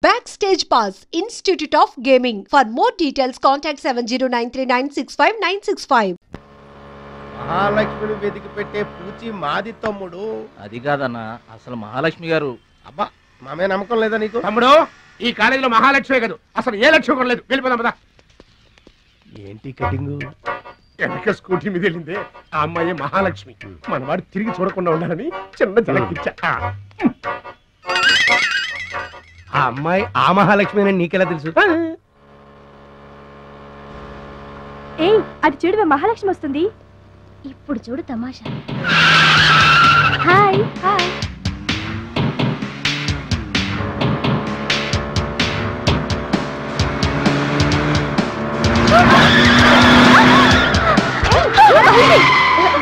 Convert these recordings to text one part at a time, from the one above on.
Backstage Pass, Institute of Gaming. For more details, contact 7093965965. మహాలక్ష్మిని వెతికి పెట్టే పూచి మాది తమ్ముడు. అది కాదన్నా, అసలు మహాలక్ష్మి గారు. అబ్బా మామే నమ్మకం లేదా నీకు? తమ్ముడు, ఈ కాలేజీలో మహాలక్ష్మి కాదు, అసలు ఏ లక్ష్యం కూడా లేదు. వెళ్ళిపోదాం పద. ఏంటి కటింగ్? వెనక స్కూటీ మీద వెళ్ళిందే ఆ అమ్మాయి మహాలక్ష్మి. మనవాడు తిరిగి చూడకుండా ఉండాలని చిన్న జలకిచ్చా. ఆ అమ్మాయి ఆ మహాలక్ష్మి అని నీకెలా తెలుసు? ఏయ్, అది చూడు, మహాలక్ష్మి వస్తుంది. ఇప్పుడు చూడు తమాషా. Hi hi.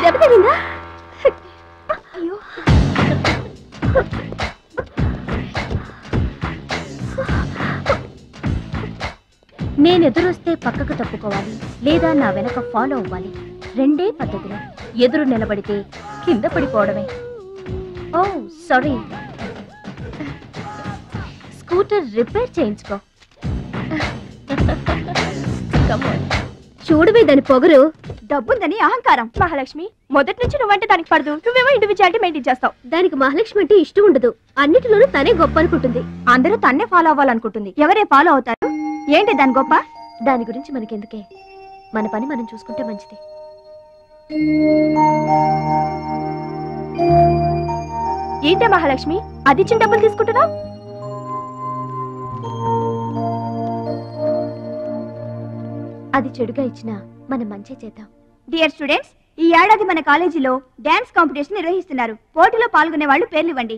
దెబ్బ తగిలిందా? అయ్యో, నేను ఎదురొస్తే పక్కకు తప్పుకోవాలి, లేదా నా వెనక ఫాలో అవ్వాలి. రెండే పద్ధతులు. ఎదురు నిలబడితే కింద పడిపోవడమే. ఓ సారీ, స్కూటర్ రిపేర్ చేయించుకో. చూడవే దాని పొగరు. డబ్బుందని అహంకారం. మహాలక్ష్మి, మొదటి నుంచి నువ్వంటే దానికి పడదు. నువ్వేమో ఇండివిజువాలిటీ మెయింటైన్ చేస్తావు. దానికి మహాలక్ష్మి అంటే ఇష్టం ఉండదు. అన్నిటిలోనూ తనే గొప్ప అనుకుంటుంది. అందరూ తన్నే ఫాలో అవ్వాలనుకుంటుంది. ఎవరే ఫాలో అవుతారు? ఏంటి దాని గొప్ప? దాని గురించి మనకెందుకే, మన పని మనం చూసుకుంటే మంచిది. ఏంటే మహాలక్ష్మి, అది ఇచ్చిన డబ్బులు తీసుకుంటున్నావు? అది చెడుగా ఇచ్చినా మనం మంచి చేద్దాం. డియర్ స్టూడెంట్స్, ఈ ఏడాది మన కాలేజీలో డాన్స్ కాంపిటీషన్ నిర్వహిస్తున్నారు. పోటీలో పాల్గొనే వాళ్ళు పేర్లు ఇవ్వండి.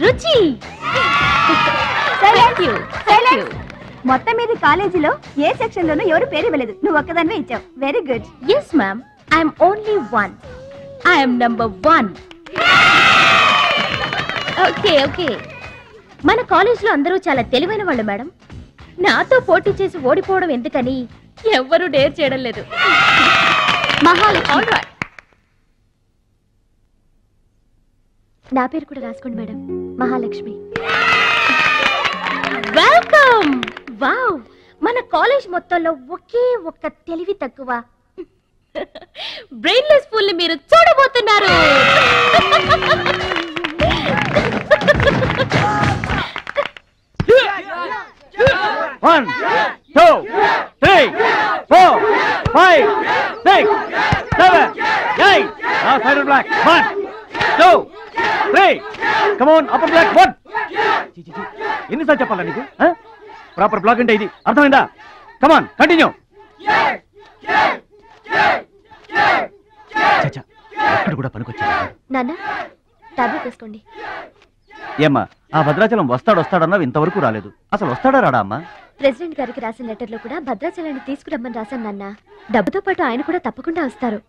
రుచి. మొత్తం మీద కాలేజీలో ఏ సెక్షన్ లోనూ ఎవరు పేరు ఇవ్వలేదు. నువ్వు ఒక్కదానివే ఇచ్చావు. Very good. Yes ma'am, I'm only one. I'm number 1. Okay okay. మన కాలేజీలో అందరూ చాలా తెలివైన వాళ్ళు మేడం. నాతో పోటీ చేసి ఓడిపోవడం ఎందుకని ఎవ్వరూ డేర్ చేయడం లేదు. మహాలక్ష్మి. నా పేరు కూడా రాసుకోండి మేడం, మహాలక్ష్మి. వెల్కమ్. వావ్, మన కాలేజ్ మొత్తంలో ఒకే ఒక్క తెలివి తక్కువ బ్రెయిన్లెస్ ఫుల్ ని మీరు చూడబోతున్నారు. One, two, three, 4, 5, 6, 7, 8. Now side black. 1, 2, 3. Come on, upper black. 1. ఎన్నిసార్లు చెప్పాలా నీకు? ప్రాపర్ బ్లాక్ అంటే ఇది, అర్థమైందా? Come on, continue. చచ్చా, అక్కడ కూడా పనికొచ్చా. నాన్న, టాబ్లెట్ వేసుకోండి. ఏమ్మా, ఆ భద్రాచలం వస్తాడన్నావు, ఇంతవరకు రాలేదు. అసలు వస్తాడా రాడా అమ్మా? ప్రెసిడెంట్ గారికి రాసిన లెటర్ లో కూడా భద్రాచలాన్ని తీసుకురమ్మని రాశాను నాన్న. డబ్బుతో పాటు ఆయన కూడా తప్పకుండా వస్తారు.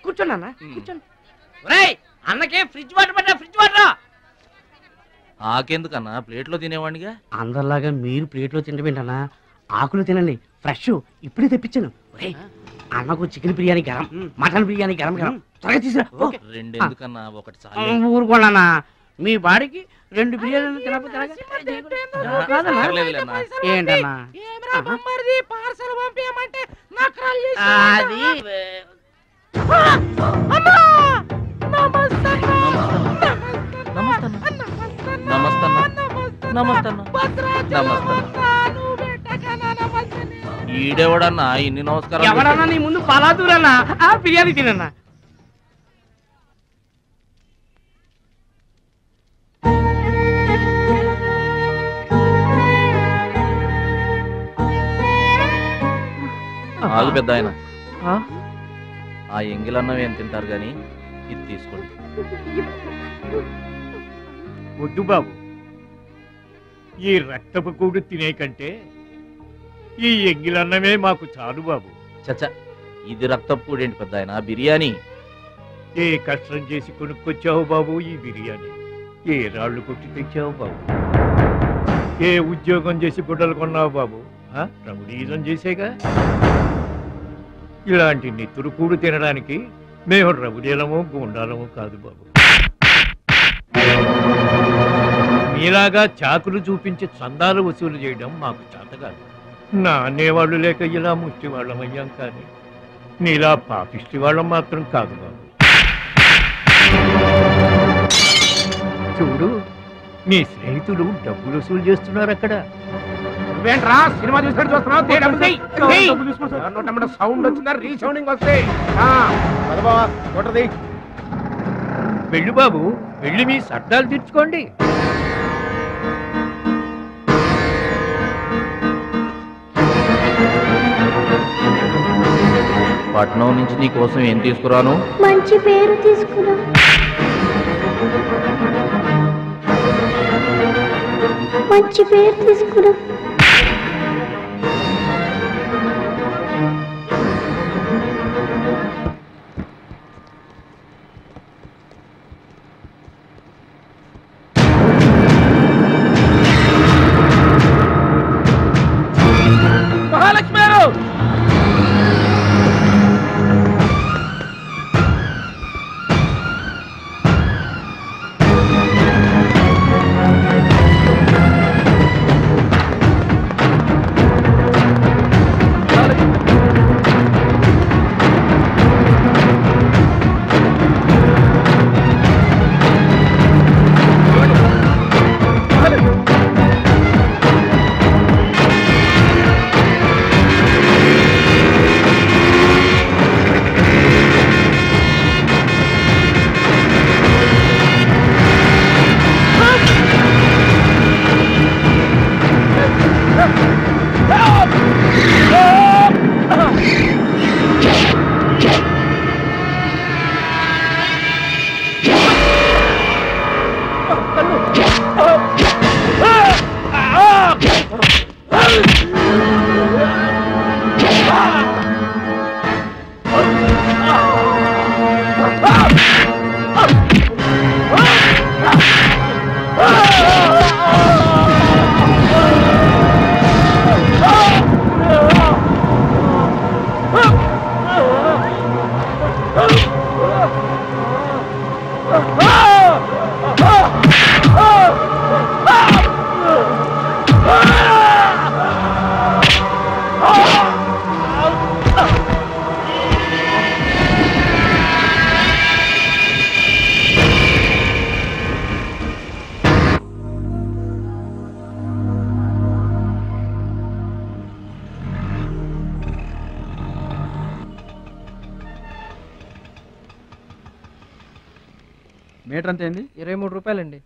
కూర్చోండి. అన్నకే ఫ్రిడ్జ్ వాటర్ పడ్డా, ఫ్రిడ్జ్ వాటర్. ఆకెందుకన్నా, ప్లేట్లో తినేవాడిగా. అందరిలాగా మీరు ప్లేట్లో తినబెట్టనా? ఆకులు తినండి, ఫ్రెష్ ఇప్పుడే తెప్పించాను. అన్నకు చికెన్ బిర్యానీ గరం, మటన్ బిర్యానీ గరం గరం. త్వరగా తీసుకురా. రెండు ఎందుకన్నా, ఒకటి చాలు. ఊరుకోండి, మీ బాడీకి 2 బిర్యానీలు తినకపోతే ఏంటన్నా? అది ఈడెవడన్నా ఇన్ని నమస్కారం? ఎవడన్నా నీ ముందు పలాదూరన్నా, ఆ బిర్యానీ తినన్నా. ఆగు పెద్ద ఆయన, ఆ ఎంగిలన్నం ఏం తింటారు గాని ఇది తీసుకోండి. వద్దు బాబు, ఈ రక్తపు కూడు తినే కంటే ఈ ఎంగిలన్నమే మాకు చాలు బాబు. చచ్చా, ఇది రక్తపు కూడేంటి పెద్ద ఆయన, బిర్యానీ. ఏ కష్టం చేసి కొనుక్కొచ్చావు బాబు ఈ బిర్యానీ? ఏ రాళ్ళు కొట్టి తెచ్చావు బాబు? ఏ ఉద్యోగం చేసి గుడ్డలు కొన్నావు బాబు? రౌడీజం చేసేగా. ఇలాంటి నెత్తురు కూడు తినడానికి మేము రౌడీలము గూండాలము కాదు బాబు. మీలాగా చాకులు చూపించి చందాలు వసూలు చేయడం మాకు చేత కాదు. నా అనేవాళ్ళు లేక ఇలా ముష్టి వాళ్ళం అయ్యాం, కానీ నీలా పాపిష్టి వాళ్ళం మాత్రం కాదు బాబు. చూడు, నీ స్నేహితులు డబ్బులు వసూలు చేస్తున్నారు అక్కడ. నువ్వేంట్రా సినిమా చూసినట్టు చూస్తున్నావు? సౌండ్ వచ్చిందా? రీసౌండింగ్ వస్తే వెళ్ళు బాబు, వెళ్ళి మీ సర్దాలు తీర్చుకోండి. పట్నం నుంచి నీ కోసం ఏం తీసుకురాను? మంచి పేరు తీసుకురా. మంచి పేరు తీసుకురా. మహాలక్ష్మి గారు! మీటర్ అంతే అండి? 23 రూపాయలండి.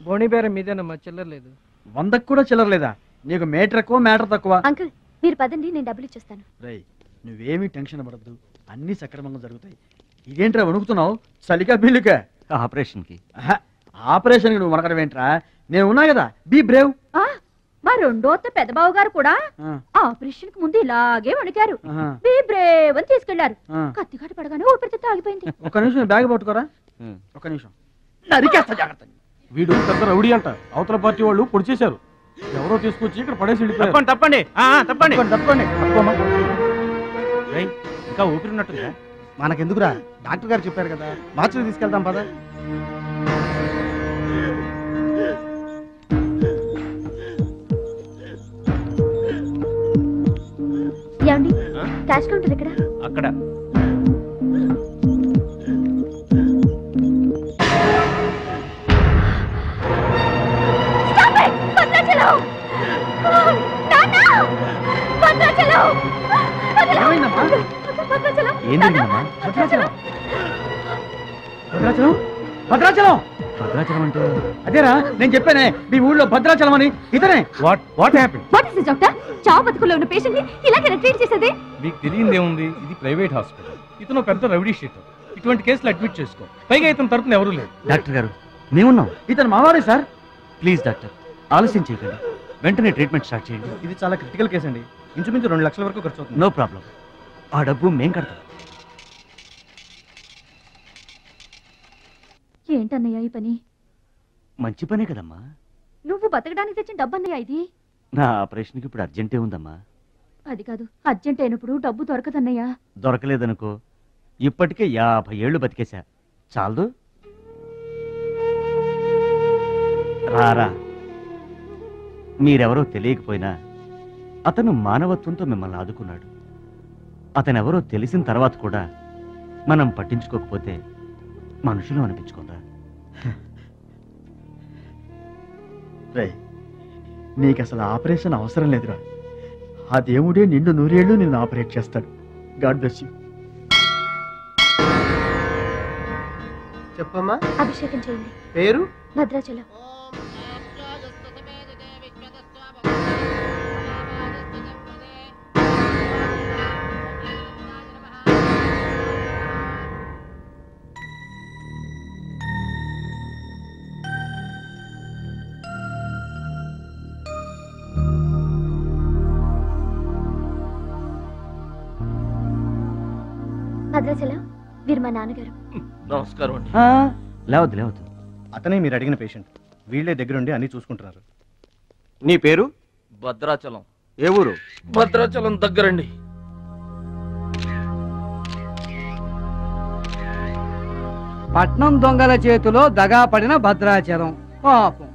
బోణి బేరం మీదేనమ్మా, చిల్లర లేదు. 100కు కూడా చిల్లర లేదా? నీకు మీటర్ ఎక్కువ, మ్యాటర్ తక్కువ. అంకుల్ మీరు పదండి, నేను డబ్బులు ఇచ్చేస్తాను. రేయ్, నువ్వేమీ టెన్షన్ పడద్దు, అన్నీ సక్రమంగా జరుగుతాయి. ఇదేంట్రా వణుకుతున్నావు? చలికా బిల్లుకా? ఆపరేషన్కి. ఆపరేషన్కి నువ్వు వనకడమేంట్రా? నేను ఉన్నా కదా, బీ బ్రేవ్. మా రెండోత్త పెద్దబావు గారు కూడా ఆపరేషన్ కి ముందు ఇలాగే వణికారు. బీ బ్రేవ్ అని తీసుకెళ్లారు. కత్తికాట పడగానే ఊపిరితిత్తు ఆగిపోయింది. ఒక్క నిమిషం బ్యాగ్ పట్టుకోరా. ఒక్క నిమిషం. నరికేస్తా జాగ్రత్త. వీడు పెద్ద రౌడీ అంట, అవతల పార్టీ వాళ్ళు పొడి చేశారు. ఎవరో తీసుకొచ్చి ఇక్కడ పడేసి వెళ్ళిపోయారు. తప్పండి తప్పండి తప్పండి. ఇంకా ఊపిరి ఉన్నట్టుందా? మనకెందుకురా, డాక్టర్ గారు చెప్పారు కదా, మార్చిలో తీసుకెళ్తాం పద. ఏమండి, క్యాష్ కౌంటర్ ఎక్కడ? అక్కడ. భద్రాచలం భద్రాచలం భద్రాచలం అంటే అదేరా నేను చెప్పానే, మీ ఊళ్ళో భద్రాచలం అని. ఇతనే. What happen? What is this doctor? చావు బతుకుల్లో ఉన్న పేషెంట్ ని ఇలాగే ట్రీట్ చేసేది? మీకు తెలియదేముంది, ఇది ప్రైవేట్ హాస్పిటల్. ఇతను పెద్ద రౌడీ షీటర్. ఇటువంటి కేసులు అడ్మిట్ చేసుకో. పైగా ఇతను తరపున ఎవరూ లేదు. డాక్టర్ గారు మేమున్నాం. ఇతను మావాడే సార్. ప్లీజ్ డాక్టర్, ఆలస్యం చేయకండి, వెంటనే ట్రీట్మెంట్ స్టార్ట్ చేయండి. ఇది చాలా క్రిటికల్ కేసు అండి. ఇంచుమించు 2 లక్షల వరకు ఖర్చు అవుతుంది. నో ప్రాబ్లం, ఆ డబ్బు మేం కడతాం. ఏంటన్నయ్య ఈ పని? మంచి పనే కదమ్మా. నువ్వు బతకడానికి తెచ్చిన డబ్బన్నయ్య ఇది. నా ఆపరేషన్కి ఇప్పుడు అర్జెంటే ఉందమ్మా. అది కాదు, అర్జెంట్ అయినప్పుడు డబ్బు దొరకదన్నయ్యా. దొరకలేదనుకో, ఇప్పటికే 50 ఏళ్ళు బతికేశా, చాలదు. రారా, మీరెవరో తెలియకపోయినా అతను మానవత్వంతో మిమ్మల్ని ఆదుకున్నాడు. అతనెవరో తెలిసిన తర్వాత కూడా మనం పట్టించుకోకపోతే మనుషులు అనిపించుకోరా. రే, నీకు అసలు ఆపరేషన్ అవసరం లేదురా. ఆ దేవుడే నిండు 100 ఏళ్ళు నిన్ను ఆపరేట్ చేస్తాడు. God bless you. చెప్పమ్మా. అభిషేకం చేయండి. పేరు? భద్రాచలం. భద్రాచలం, వీరు మా నాన్నగారు. నమస్కారం అండి. లేవద్దు లేవద్దు, అతనే మీరు అడిగిన పేషెంట్. వీళ్ళే దగ్గరుండి అన్ని చూసుకుంటున్నారు. నీ పేరు? భద్రాచలం. ఏ ఊరు? భద్రాచలం దగ్గరండి. పట్నం దొంగల చేతిలో దగా పడిన భద్రాచలం పాపం.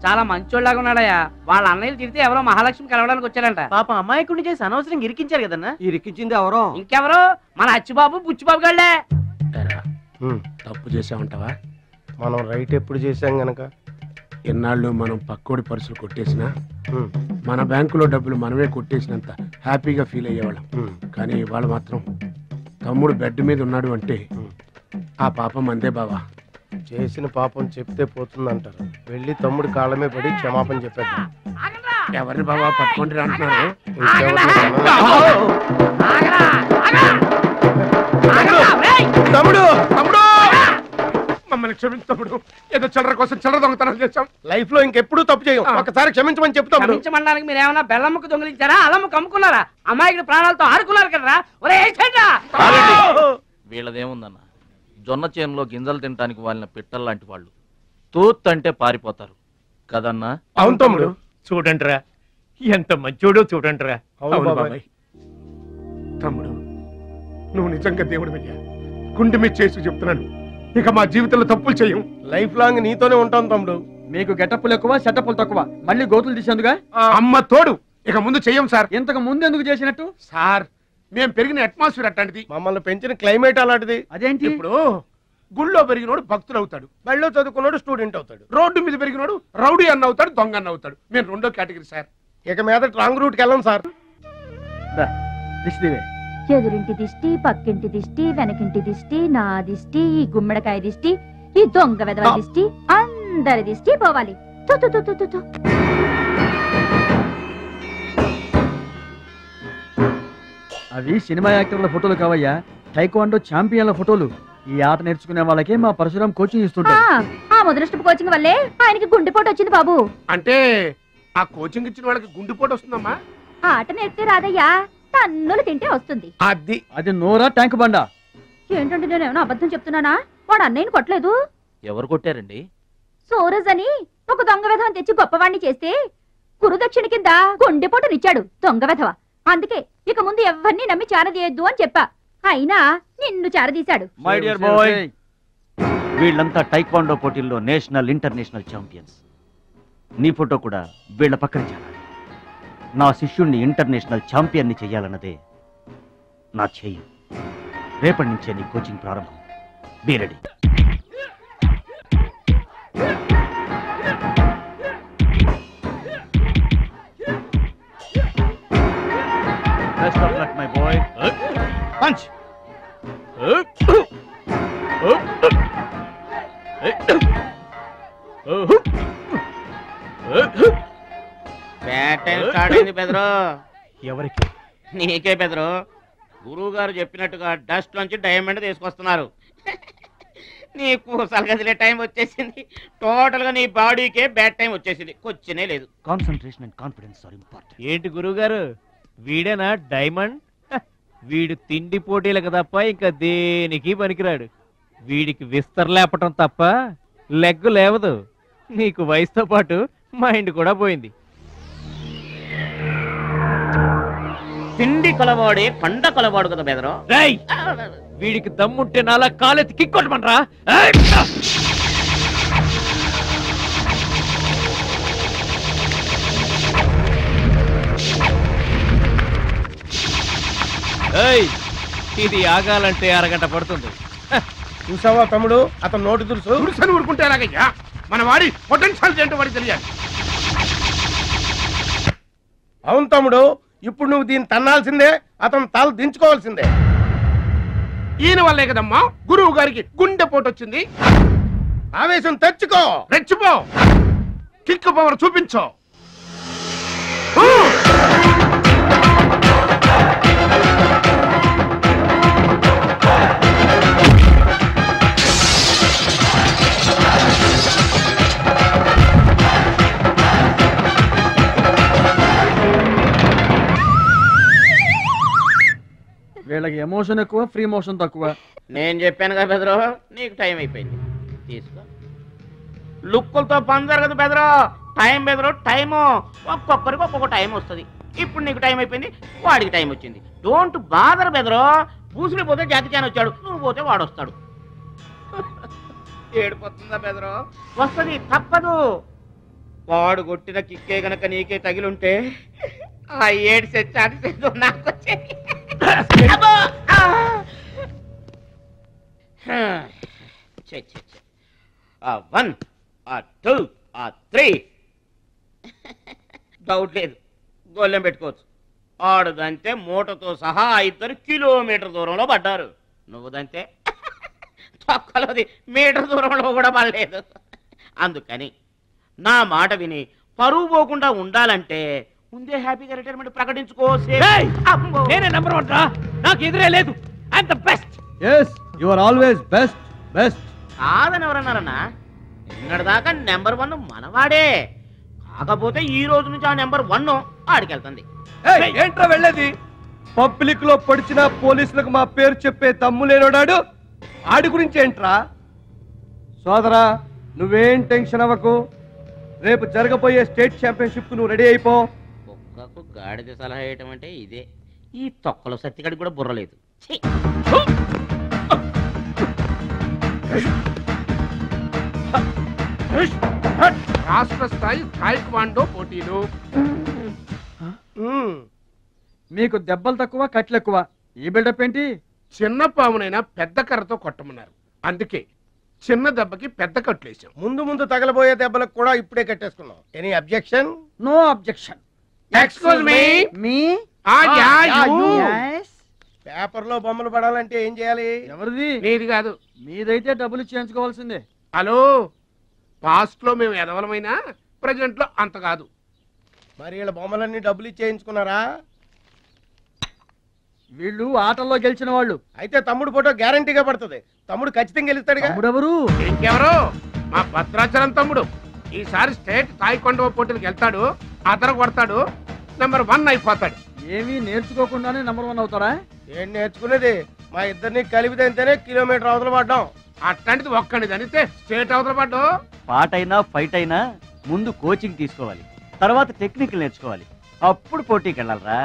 చాలా మంచోళ్ళగా ఉన్నాడయ్యా. వాళ్ళ అన్నయ్యలు తిరిగితే ఎవరో మహాలక్ష్మి కలవడానికి వచ్చారంట. పాపం అమాయకుడిని చేసి అనవసరం ఇరికించారు కదన్నా. ఇరికించింది ఎవరో? ఇంకెవరు, మన అచ్చిబాబు బుచ్చిబాబు గాళ్ళే. తప్పు చేసామంటావా? మనం రైట్ ఎప్పుడు చేశాం గనక ఎన్నాళ్ళు మనం పక్కోడి పర్సులు కొట్టేసినా మన బ్యాంకులో డబ్బులు మనమే కొట్టేసినంత హ్యాపీగా ఫీల్ అయ్యేవాళ్ళం. కానీ ఇవాళ మాత్రం తమ్ముడు బెడ్ మీద ఉన్నాడు అంటే ఆ పాపం అందే బావా. చేసిన పాపం చెప్తే పోతుందంటారు. వెళ్ళి తమ్ముడి కాళ్ళమే పడి క్షమాపణ చెప్పేద్దాం. ఎవరిని బావా పట్టుకుంటారు అంటున్నారు? తమ్ముడు తమ్ముడు మమ్మల్ని క్షమించు తమ్ముడు. ఏదో చిల్లర కోసం చిల్లర దొంగతనం చేశాం. లైఫ్ లో ఇంకెప్పుడు తప్పు చేయం. ఒకసారి క్షమించమని చెప్తాం. క్షమించమనడానికి మీరు ఏమన్నా బెల్లమ్మకు దొంగిలించారా, అల్లమ్మకు అమ్ముకున్నారా? అమాయకుడి ప్రాణాలతో ఆడుకున్నారు కదరా. ఒరే వీళ్ళదేముందన్న, జొన్న చేనులో గింజలు తినడానికి వాళ్ళని పిట్టల్లాంటి వాళ్ళు. తూత్ అంటే పారిపోతారు కదన్నా. అవును తమ్ముడు. చూడండిరా, ఎంత మంచోడో చూడండిరా. అవును బాబాయ్. తమ్ముడు, నువ్వు నిజంగా దేవుడు అయ్యా. గుండె మీద చేసి చెప్తున్నాను, ఇక మా జీవితంలో తప్పులు చేయం. లైఫ్ లాంగ్ నీతోనే ఉంటాం తమ్ముడు. మీకు గెటప్పులు ఎక్కువ, సెటప్పులు తక్కువ. మళ్ళీ గోతులు తీసేందుగా అమ్మ తోడు. ఇక ముందు చెయ్యం సార్. ఇంతకు ముందు ఎందుకు చేసినట్టు? సార్, మేము పెరిగిన అట్మాస్ఫియర్ అట్లాంటిది. మమ్మల్ని పెంచిన క్లైమేట్ అలాంటిది. అదేంటి? ఇప్పుడు గుళ్ళో పెరిగినోడు భక్తుడు అవుతాడు, బళ్ళో చదువుకున్నాడు స్టూడెంట్ అవుతాడు, రోడ్డు మీద పెరిగినోడు రౌడీ అన్న అవుతాడు, దొంగ అన్న అవుతాడు. మేము రెండో కేటగిరీ సార్. ఇక మీద రాంగ్ రూట్కి వెళ్ళం సార్. ఎదురింటి దిష్టి, పక్కింటి దిష్టి, వెనకింటి దిష్టి, నా దిష్టి, ఈ గుమ్మడికాయ దిష్టి, ఈ దొంగ వెధవ దిష్టి, అందరి దిష్టి పోవాలి. అవి సినిమా యాక్టర్ల ఫోటోలు కావయ్యా, టైక్వాండో ఛాంపియన్ల ఫోటోలు. ఈ ఆట నేర్చుకునే వాళ్ళకే మా పరశురాం కోచింగ్ ఇస్తుంటారు. ఆ ముదనష్టపు కోచింగ్ వల్లే ఆయనకి గుండెపోటు వచ్చింది బాబు. అంటే ఆ కోచింగ్ ఇచ్చిన వాళ్ళకి గుండెపోటు వస్తుందమ్మా? ఆట నేర్పితే రాదయ్యా, తన్నులు తింటే వస్తుంది. అది నోరా ట్యాంక్ బండా. ఏంటంటే నేను ఏమైనా అబద్ధం చెప్తున్నానా? వాడు అన్నయ్యని కొట్టలేదు. ఎవరు కొట్టారండి? సూరజ్ అని ఒక దొంగ వెధవ తెచ్చి గొప్పవాణ్ణి చేస్తే గురుదక్షిణ కింద గుండెపోటునిచ్చాడు దొంగ వెధవ. అందుకే ఇక ముందు ఎవరిని నమ్మి చారదీయద్దు అని చెప్పా. అయినా నిన్ను చారదీశాడు. మై డియర్ బాయ్, వీళ్ళంతా టైక్వాండో పోటీల్లో నేషనల్ ఇంటర్నేషనల్ ఛాంపియన్స్. నీ ఫోటో కూడా వీళ్ళ పక్కన చేరాలి. నా శిష్యుణ్ణి ఇంటర్నేషనల్ ఛాంపియన్ని చెయ్యాలన్నదే నా ధ్యేయం. రేపటి నుంచే నీ కోచింగ్ ప్రారంభం. Be ready. Best of luck my boy. Punch. ఎవరికి? నీకే బెదరు. గురువు గారు చెప్పినట్టుగా డస్ట్ నుంచి డైమండ్ తీసుకొస్తున్నారు. నీ పూసలు కదిలే టైం వచ్చేసింది. టోటల్ గా నీ బాడీకే బ్యాడ్ టైం వచ్చేసింది. కొచ్చినే లేదు. Concentration and confidence are important. ఏంటి గురువు గారు, వీడేనా డైమండ్? వీడు తిండి పోటీలకు తప్ప ఇంకా దేనికి పనికిరాడు. వీడికి విస్తర లేపటం తప్ప లెగ్గు లేవదు. నీకు వయసుతో పాటు మైండ్ కూడా పోయింది. తిండి కలవాడే కండ కలవాడు కదా బెదరు. వీడికి దమ్ముంటే నాలా కాలెత్తి కిక్కొట్టమనరా. ఇది ఆగాలంటే అరగంట పడుతుంది. చూసావా తమ్ముడు, అతను నోటి తులుసు తులుసని ఊరుకుంటే ఎలాగయ్యా? మన వాడి పొటెన్షియల్ ఏంటో వాడికి తెలియాలి. అవును తమ్ముడు, ఇప్పుడు నువ్వు దీన్ని తన్నాల్సిందే, అతను తల దించుకోవాల్సిందే. ఈయన వల్లే కదమ్మా గురువు గారికి గుండె పోటు వచ్చింది. ఆవేశం తెచ్చుకో, రెచ్చిపో, కిక్ పవర్ చూపించో. వీళ్ళకి ఎమోషన్ ఎక్కువ, ఫ్రీ మోషన్ తక్కువ. నేను చెప్పాను కదా బెదరు, నీకు టైం అయిపోయింది, తీసుకో. లుక్కులతో పని జరగదు బెదరు, టైం బెదరు, టైము. ఒక్కొక్కరికి ఒక్కొక్క టైం వస్తుంది. ఇప్పుడు నీకు టైం అయిపోయింది, వాడికి టైం వచ్చింది. డోంట్ బాదర్ బెదరు. పూసులు పోతే జాతికాని వచ్చాడు, నువ్వు పోతే వాడు వస్తాడు. ఏడిపోతుందా బెదరు? వస్తుంది, తప్పదు. వాడు కొట్టిన కిక్కే గనక నీకే తగిలుంటే ఆ ఏడు సెట్ నాకు వచ్చేది. వన్, 2, 3. డౌట్ లేదు, గోళ్ళెం పెట్టుకోవచ్చు. ఆడుదంతే మూటతో సహా 2 కిలోమీటర్ దూరంలో పడ్డారు. నువ్వుదంతే తొక్కలోది మీటర్ దూరంలో కూడా పడలేదు. అందుకని నా మాట విని పరువు పోకుండా ఉండాలంటే ముందే హ్యాపీగా రిటైర్మెంట్ ప్రకటించుకో. నేనే నంబర్ 1 రా, నాకు ఎదురే లేదు. I'm the best. yes you are always best. కాదని ఎవరన్నారన్నా? నిన్నటిదాకా నెంబర్ 1 మనవాడే. కాకపోతే ఈ రోజు నుంచి ఆ నెంబర్ 1 ఆడికెళ్తుంది. ఏంట్రా వెళ్ళేది? పబ్లిక్ లో పొడిచిన పోలీసులకు మా పేరు చెప్పే దమ్ము లేనోడాడు ఆడి గురించి ఏంట్రా? సోదరా, నువ్వేం టెన్షన్ అవ్వకు. రేపు జరగబోయే స్టేట్ ఛాంపియన్షిప్ నువ్వు రెడీ అయిపో. కుక్కకు గాడిద సలహా వేయటం అంటే ఇదే. ఈ తొక్కలో సత్తిగడికి కూడా బుర్రలేదు. రాష్ట్ర స్థాయి తాయిక్వాండో పోటీలు. మీకు దెబ్బలు తక్కువ, కట్లు ఎక్కువ. ఈ బిల్డప్ ఏంటి? చిన్న పామునైనా పెద్ద కర్రతో కొట్టమన్నారు, అందుకే చిన్న దెబ్బకి పెద్ద కట్లేసాం. ముందు తగలబోయే దెబ్బలకు కూడా ఇప్పుడే కట్టేసుకున్నాం. Any objection? No objection. Excuse me. Paper లో బొమ్మలు పడాలంటే ఏం చేయాలి? ఎవరిది? నీది కాదు. మీదైతే డబ్బులు చేయించుకోవాల్సిందే. హలో, పాస్ట్ లో మేము ఎదవలమైనా ప్రెజెంట్ లో అంత కాదు. మరి వీళ్ళ బొమ్మలన్నీ డబ్బులు ఇచ్చేయించుకున్నారా? వీళ్ళు ఆటల్లో గెలిచిన వాళ్ళు. అయితే తమ్ముడు ఫోటో గ్యారంటీగా పడుతుంది. తమ్ముడు ఖచ్చితంగా గెలుస్తాడు. తమ్ముడెవరు? ఇంకెవరు? మా భద్రాచలం తమ్ముడు. ఈసారి స్టేట్ తాయికొండ పోటీలకు వెళ్తాడు, అదర కొడతాడు, నెంబర్ 1 అయిపోతాడు. ఏమీ నేర్చుకోకుండానే నెంబర్ 1 అవుతాడా? ఏం నేర్చుకునేది? మా ఇద్దరిని కలిపితేనే కిలోమీటర్ అవతల పడ్డాం. అట్లాంటిది ఒక్కడిని అనితే స్టేట్ అవతల పడ్డు. పాటైనా ఫైట్ అయినా ముందు కోచింగ్ తీసుకోవాలి, తర్వాత టెక్నిక్ నేర్చుకోవాలి, అప్పుడు పోటీకి వెళ్ళాలరా.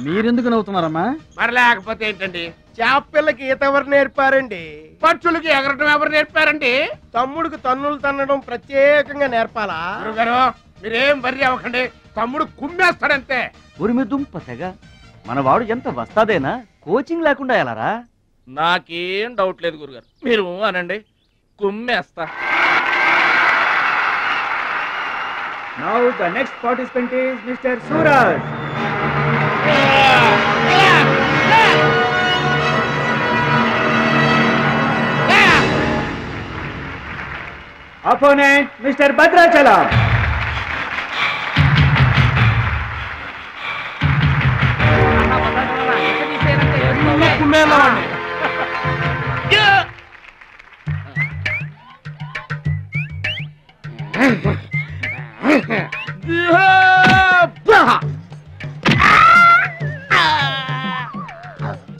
మీరెందుకు నవ్వుతున్నారమ్మా? మరి లేకపోతే ఏంటండి? చేపపిల్లకి ఈత ఎవరు నేర్పారండి? పక్షులకి ఎగరటం ఎవరు నేర్పారండి? తమ్ముడికి తన్నులు తన్నడం ప్రత్యేకంగా నేర్పాలా? గురుగారు, మీరేం వర్రీ అవ్వకండి, తమ్ముడు కుమ్మేస్తాడంతే. ఉరిమి దుంప తెగ మన వాడు ఎంత వస్తాదేనా, కోచింగ్ లేకుండా ఎలారా? నాకేం డౌట్ లేదు గురుగారు, మీరు అనండి, కుమ్మేస్తా. Now the next participant is Mr. Suraj. Opponent Mr. Bhadrachalam.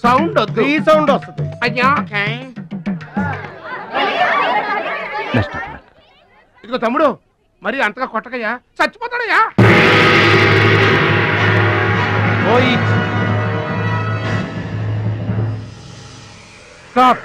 Sound వద్దు, ఈ సౌండ్ వస్తుంది. అయ్యా ఇదిగో తమ్ముడు, మరి అంతగా కొట్టకయ్యా, చచ్చిపోతాడయ్యా. రోహిత్ స్టాప్